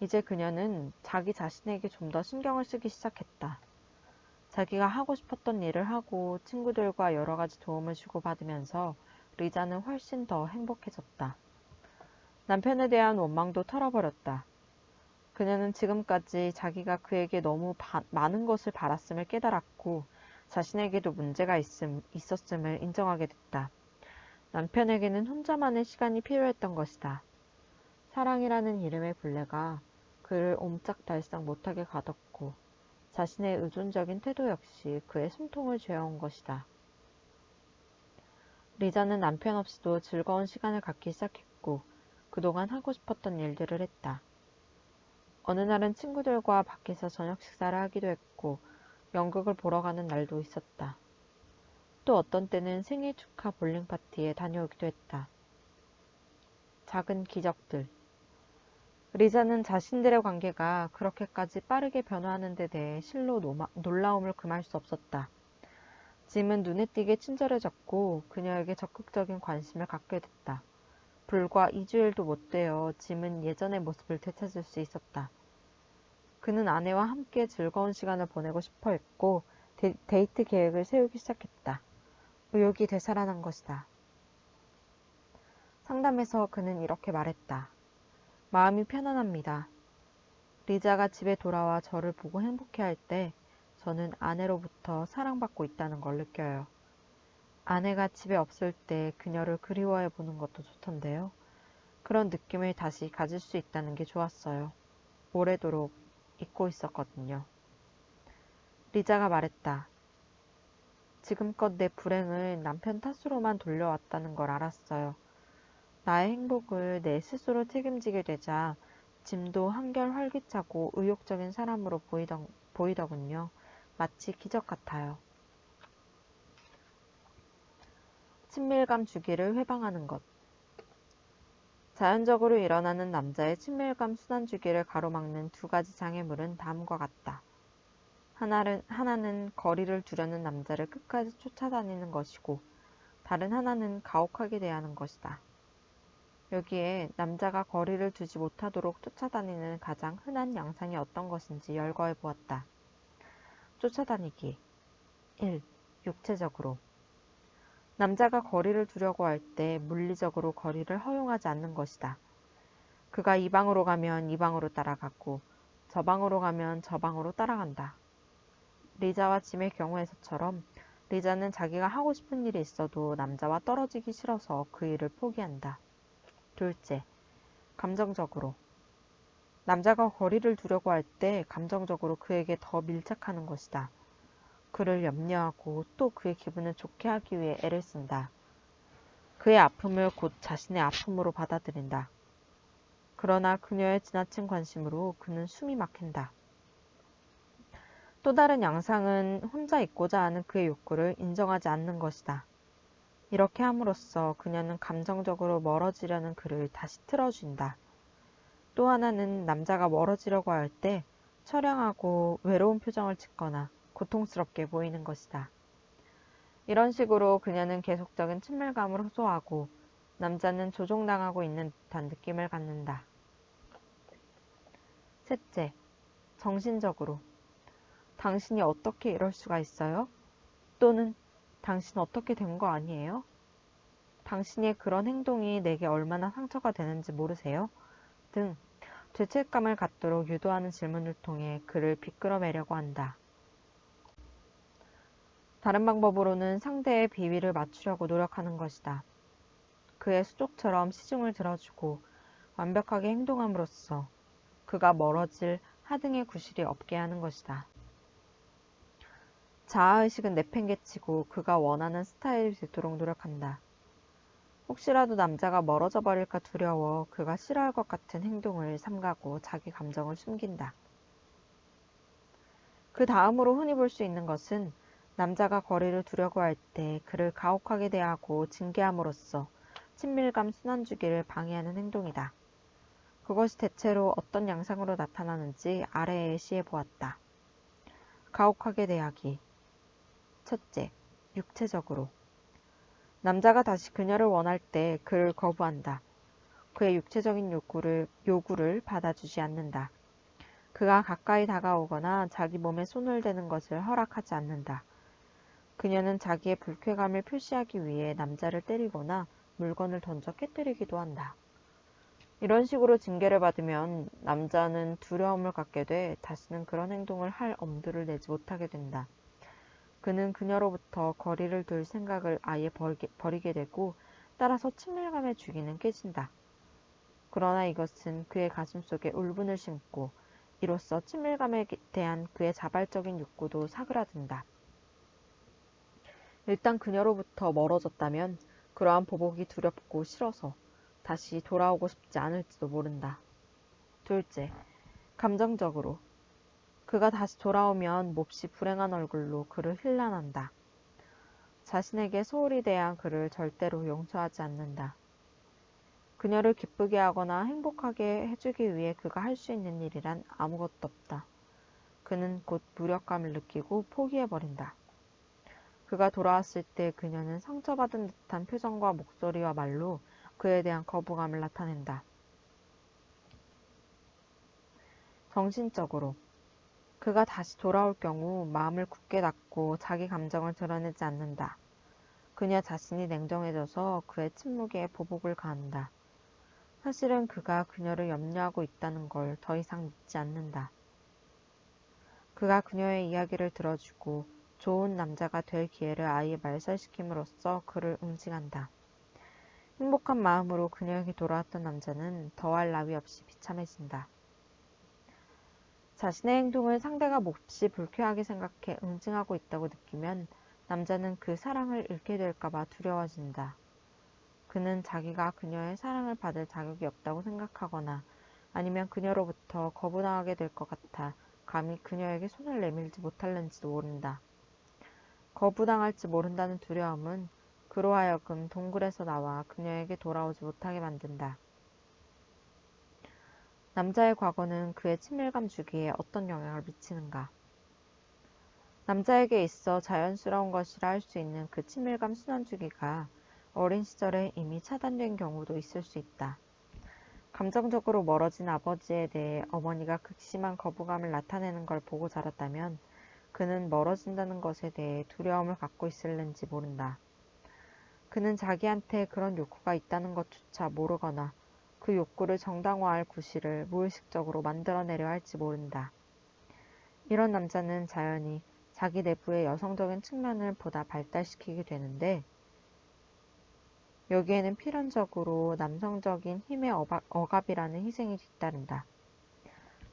이제 그녀는 자기 자신에게 좀 더 신경을 쓰기 시작했다. 자기가 하고 싶었던 일을 하고 친구들과 여러 가지 도움을 주고받으면서 리자는 훨씬 더 행복해졌다. 남편에 대한 원망도 털어버렸다. 그녀는 지금까지 자기가 그에게 너무 많은 것을 바랐음을 깨달았고 자신에게도 문제가 있었음을 인정하게 됐다. 남편에게는 혼자만의 시간이 필요했던 것이다. 사랑이라는 이름의 벌레가 그를 옴짝달싹 못하게 가뒀고 자신의 의존적인 태도 역시 그의 숨통을 죄어온 것이다. 리자는 남편 없이도 즐거운 시간을 갖기 시작했고 그동안 하고 싶었던 일들을 했다. 어느 날은 친구들과 밖에서 저녁 식사를 하기도 했고 연극을 보러 가는 날도 있었다. 또 어떤 때는 생일 축하 볼링 파티에 다녀오기도 했다. 작은 기적들. 리자는 자신들의 관계가 그렇게까지 빠르게 변화하는 데 대해 실로 놀라움을 금할 수 없었다. 짐은 눈에 띄게 친절해졌고 그녀에게 적극적인 관심을 갖게 됐다. 불과 2주일도 못 되어 짐은 예전의 모습을 되찾을 수 있었다. 그는 아내와 함께 즐거운 시간을 보내고 싶어 했고 데이트 계획을 세우기 시작했다. 의욕이 되살아난 것이다. 상담에서 그는 이렇게 말했다. 마음이 편안합니다. 리자가 집에 돌아와 저를 보고 행복해할 때 저는 아내로부터 사랑받고 있다는 걸 느껴요. 아내가 집에 없을 때 그녀를 그리워해 보는 것도 좋던데요. 그런 느낌을 다시 가질 수 있다는 게 좋았어요. 오래도록 잊고 있었거든요. 리자가 말했다. 지금껏 내 불행을 남편 탓으로만 돌려왔다는 걸 알았어요. 나의 행복을 내 스스로 책임지게 되자 짐도 한결 활기차고 의욕적인 사람으로 보이더군요. 마치 기적 같아요. 친밀감 주기를 회방하는 것. 자연적으로 일어나는 남자의 친밀감 순환 주기를 가로막는 두 가지 장애물은 다음과 같다. 하나는 거리를 두려는 남자를 끝까지 쫓아다니는 것이고 다른 하나는 가혹하게 대하는 것이다. 여기에 남자가 거리를 두지 못하도록 쫓아다니는 가장 흔한 양상이 어떤 것인지 열거해 보았다. 쫓아다니기. 1. 육체적으로. 남자가 거리를 두려고 할 때 물리적으로 거리를 허용하지 않는 것이다. 그가 이 방으로 가면 이 방으로 따라가고 저 방으로 가면 저 방으로 따라간다. 리자와 짐의 경우에서처럼 리자는 자기가 하고 싶은 일이 있어도 남자와 떨어지기 싫어서 그 일을 포기한다. 둘째, 감정적으로. 남자가 거리를 두려고 할 때 감정적으로 그에게 더 밀착하는 것이다. 그를 염려하고 또 그의 기분을 좋게 하기 위해 애를 쓴다. 그의 아픔을 곧 자신의 아픔으로 받아들인다. 그러나 그녀의 지나친 관심으로 그는 숨이 막힌다. 또 다른 양상은 혼자 있고자 하는 그의 욕구를 인정하지 않는 것이다. 이렇게 함으로써 그녀는 감정적으로 멀어지려는 그를 다시 틀어준다. 또 하나는 남자가 멀어지려고 할 때 처량하고 외로운 표정을 짓거나 고통스럽게 보이는 것이다. 이런 식으로 그녀는 계속적인 친밀감을 호소하고 남자는 조종당하고 있는 듯한 느낌을 갖는다. 셋째, 정신적으로. 당신이 어떻게 이럴 수가 있어요? 또는 당신 어떻게 된 거 아니에요? 당신의 그런 행동이 내게 얼마나 상처가 되는지 모르세요? 등 죄책감을 갖도록 유도하는 질문을 통해 그를 비끌어내려고 한다. 다른 방법으로는 상대의 비위를 맞추려고 노력하는 것이다. 그의 수족처럼 시중을 들어주고 완벽하게 행동함으로써 그가 멀어질 하등의 구실이 없게 하는 것이다. 자아의식은 내팽개치고 그가 원하는 스타일이 되도록 노력한다. 혹시라도 남자가 멀어져 버릴까 두려워 그가 싫어할 것 같은 행동을 삼가고 자기 감정을 숨긴다. 그 다음으로 흔히 볼 수 있는 것은 남자가 거리를 두려고 할 때 그를 가혹하게 대하고 징계함으로써 친밀감 순환주기를 방해하는 행동이다. 그것이 대체로 어떤 양상으로 나타나는지 아래에 예시해 보았다. 가혹하게 대하기. 첫째, 육체적으로. 남자가 다시 그녀를 원할 때 그를 거부한다. 그의 육체적인 요구를 받아주지 않는다. 그가 가까이 다가오거나 자기 몸에 손을 대는 것을 허락하지 않는다. 그녀는 자기의 불쾌감을 표시하기 위해 남자를 때리거나 물건을 던져 깨뜨리기도 한다. 이런 식으로 징계를 받으면 남자는 두려움을 갖게 돼 다시는 그런 행동을 할 엄두를 내지 못하게 된다. 그는 그녀로부터 거리를 둘 생각을 아예 버리게 되고 따라서 친밀감의 주기는 깨진다. 그러나 이것은 그의 가슴속에 울분을 심고 이로써 친밀감에 대한 그의 자발적인 욕구도 사그라든다. 일단 그녀로부터 멀어졌다면 그러한 보복이 두렵고 싫어서 다시 돌아오고 싶지 않을지도 모른다. 둘째, 감정적으로. 그가 다시 돌아오면 몹시 불행한 얼굴로 그를 힐난한다. 자신에게 소홀히 대한 그를 절대로 용서하지 않는다. 그녀를 기쁘게 하거나 행복하게 해주기 위해 그가 할 수 있는 일이란 아무것도 없다. 그는 곧 무력감을 느끼고 포기해버린다. 그가 돌아왔을 때 그녀는 상처받은 듯한 표정과 목소리와 말로 그에 대한 거부감을 나타낸다. 정신적으로. 그가 다시 돌아올 경우 마음을 굳게 닫고 자기 감정을 드러내지 않는다. 그녀 자신이 냉정해져서 그의 침묵에 보복을 가한다. 사실은 그가 그녀를 염려하고 있다는 걸 더 이상 믿지 않는다. 그가 그녀의 이야기를 들어주고 좋은 남자가 될 기회를 아예 말살시킴으로써 그를 응징한다. 행복한 마음으로 그녀에게 돌아왔던 남자는 더할 나위 없이 비참해진다. 자신의 행동을 상대가 몹시 불쾌하게 생각해 응징하고 있다고 느끼면 남자는 그 사랑을 잃게 될까봐 두려워진다. 그는 자기가 그녀의 사랑을 받을 자격이 없다고 생각하거나 아니면 그녀로부터 거부당하게 될 것 같아 감히 그녀에게 손을 내밀지 못할는지도 모른다. 거부당할지 모른다는 두려움은 그로 하여금 동굴에서 나와 그녀에게 돌아오지 못하게 만든다. 남자의 과거는 그의 친밀감 주기에 어떤 영향을 미치는가? 남자에게 있어 자연스러운 것이라 할 수 있는 그 친밀감 순환주기가 어린 시절에 이미 차단된 경우도 있을 수 있다. 감정적으로 멀어진 아버지에 대해 어머니가 극심한 거부감을 나타내는 걸 보고 자랐다면 그는 멀어진다는 것에 대해 두려움을 갖고 있을는지 모른다. 그는 자기한테 그런 욕구가 있다는 것조차 모르거나 그 욕구를 정당화할 구실을 무의식적으로 만들어내려 할지 모른다. 이런 남자는 자연히 자기 내부의 여성적인 측면을 보다 발달시키게 되는데 여기에는 필연적으로 남성적인 힘의 억압이라는 희생이 뒤따른다.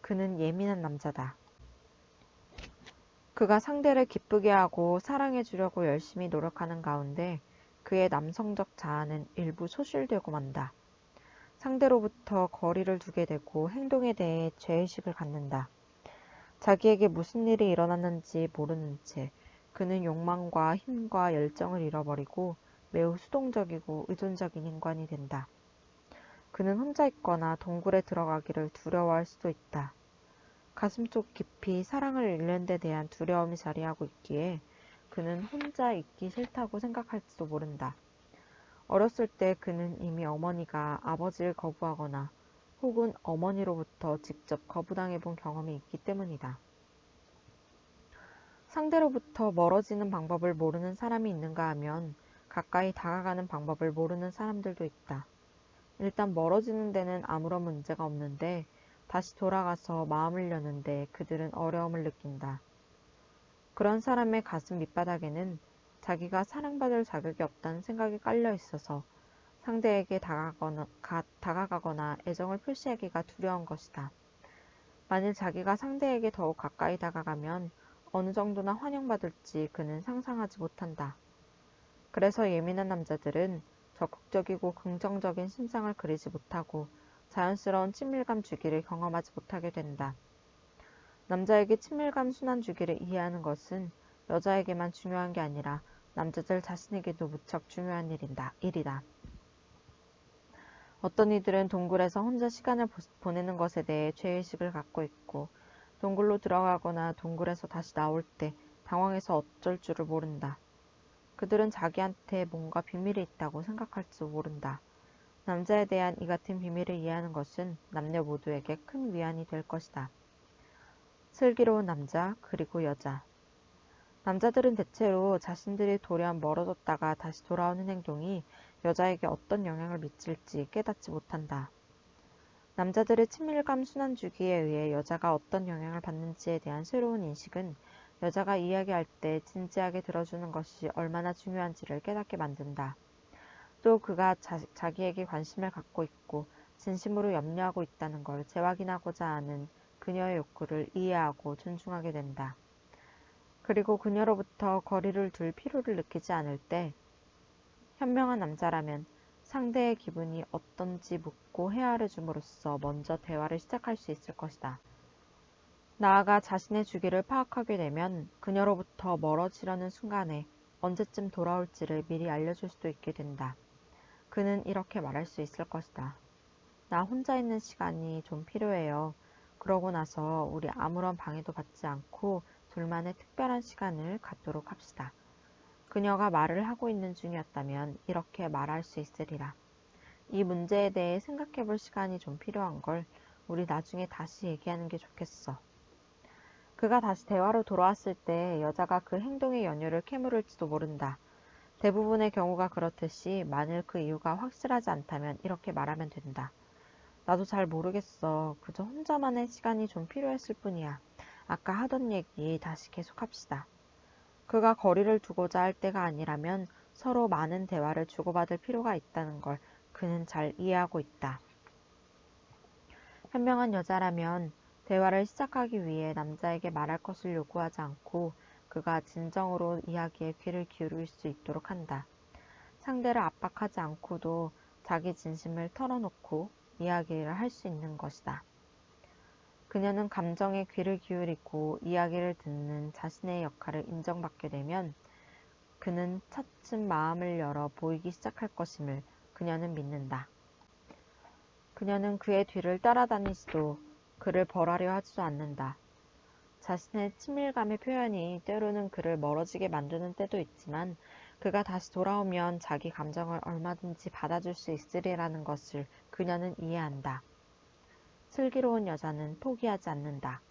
그는 예민한 남자다. 그가 상대를 기쁘게 하고 사랑해 주려고 열심히 노력하는 가운데 그의 남성적 자아는 일부 소실되고 만다. 상대로부터 거리를 두게 되고 행동에 대해 죄의식을 갖는다. 자기에게 무슨 일이 일어났는지 모르는 채 그는 욕망과 힘과 열정을 잃어버리고 매우 수동적이고 의존적인 인간이 된다. 그는 혼자 있거나 동굴에 들어가기를 두려워할 수도 있다. 가슴속 깊이 사랑을 잃는 데 대한 두려움이 자리하고 있기에 그는 혼자 있기 싫다고 생각할지도 모른다. 어렸을 때 그는 이미 어머니가 아버지를 거부하거나 혹은 어머니로부터 직접 거부당해 본 경험이 있기 때문이다. 상대로부터 멀어지는 방법을 모르는 사람이 있는가 하면 가까이 다가가는 방법을 모르는 사람들도 있다. 일단 멀어지는 데는 아무런 문제가 없는데 다시 돌아가서 마음을 여는데 그들은 어려움을 느낀다. 그런 사람의 가슴 밑바닥에는 자기가 사랑받을 자격이 없다는 생각이 깔려 있어서 상대에게 다가가거나 애정을 표시하기가 두려운 것이다. 만일 자기가 상대에게 더욱 가까이 다가가면 어느 정도나 환영받을지 그는 상상하지 못한다. 그래서 예민한 남자들은 적극적이고 긍정적인 신상을 그리지 못하고 자연스러운 친밀감 주기를 경험하지 못하게 된다. 남자에게 친밀감 순환 주기를 이해하는 것은 여자에게만 중요한 게 아니라 남자들 자신에게도 무척 중요한 일이다. 어떤 이들은 동굴에서 혼자 시간을 보내는 것에 대해 죄의식을 갖고 있고 동굴로 들어가거나 동굴에서 다시 나올 때 당황해서 어쩔 줄을 모른다. 그들은 자기한테 뭔가 비밀이 있다고 생각할지도 모른다. 남자에 대한 이 같은 비밀을 이해하는 것은 남녀 모두에게 큰 위안이 될 것이다. 슬기로운 남자, 그리고 여자. 남자들은 대체로 자신들이 돌연 멀어졌다가 다시 돌아오는 행동이 여자에게 어떤 영향을 미칠지 깨닫지 못한다. 남자들의 친밀감 순환 주기에 의해 여자가 어떤 영향을 받는지에 대한 새로운 인식은 여자가 이야기할 때 진지하게 들어주는 것이 얼마나 중요한지를 깨닫게 만든다. 또 그가 자기에게 관심을 갖고 있고 진심으로 염려하고 있다는 걸 재확인하고자 하는 그녀의 욕구를 이해하고 존중하게 된다. 그리고 그녀로부터 거리를 둘 필요를 느끼지 않을 때 현명한 남자라면 상대의 기분이 어떤지 묻고 헤아려 줌으로써 먼저 대화를 시작할 수 있을 것이다. 나아가 자신의 주기를 파악하게 되면 그녀로부터 멀어지려는 순간에 언제쯤 돌아올지를 미리 알려줄 수도 있게 된다. 그는 이렇게 말할 수 있을 것이다. 나 혼자 있는 시간이 좀 필요해요. 그러고 나서 우리 아무런 방해도 받지 않고 둘만의 특별한 시간을 갖도록 합시다. 그녀가 말을 하고 있는 중이었다면 이렇게 말할 수 있으리라. 이 문제에 대해 생각해 볼 시간이 좀 필요한 걸 우리 나중에 다시 얘기하는 게 좋겠어. 그가 다시 대화로 돌아왔을 때 여자가 그 행동의 연유를 캐물을지도 모른다. 대부분의 경우가 그렇듯이 만일 그 이유가 확실하지 않다면 이렇게 말하면 된다. 나도 잘 모르겠어. 그저 혼자만의 시간이 좀 필요했을 뿐이야. 아까 하던 얘기 다시 계속합시다. 그가 거리를 두고자 할 때가 아니라면 서로 많은 대화를 주고받을 필요가 있다는 걸 그는 잘 이해하고 있다. 현명한 여자라면 대화를 시작하기 위해 남자에게 말할 것을 요구하지 않고 그가 진정으로 이야기에 귀를 기울일 수 있도록 한다. 상대를 압박하지 않고도 자기 진심을 털어놓고 이야기를 할 수 있는 것이다. 그녀는 감정에 귀를 기울이고 이야기를 듣는 자신의 역할을 인정받게 되면 그는 차츰 마음을 열어 보이기 시작할 것임을 그녀는 믿는다. 그녀는 그의 뒤를 따라다니지도 그를 벌하려 하지도 않는다. 자신의 친밀감의 표현이 때로는 그를 멀어지게 만드는 때도 있지만 그가 다시 돌아오면 자기 감정을 얼마든지 받아줄 수 있으리라는 것을 그녀는 이해한다. 슬기로운 여자는 포기하지 않는다.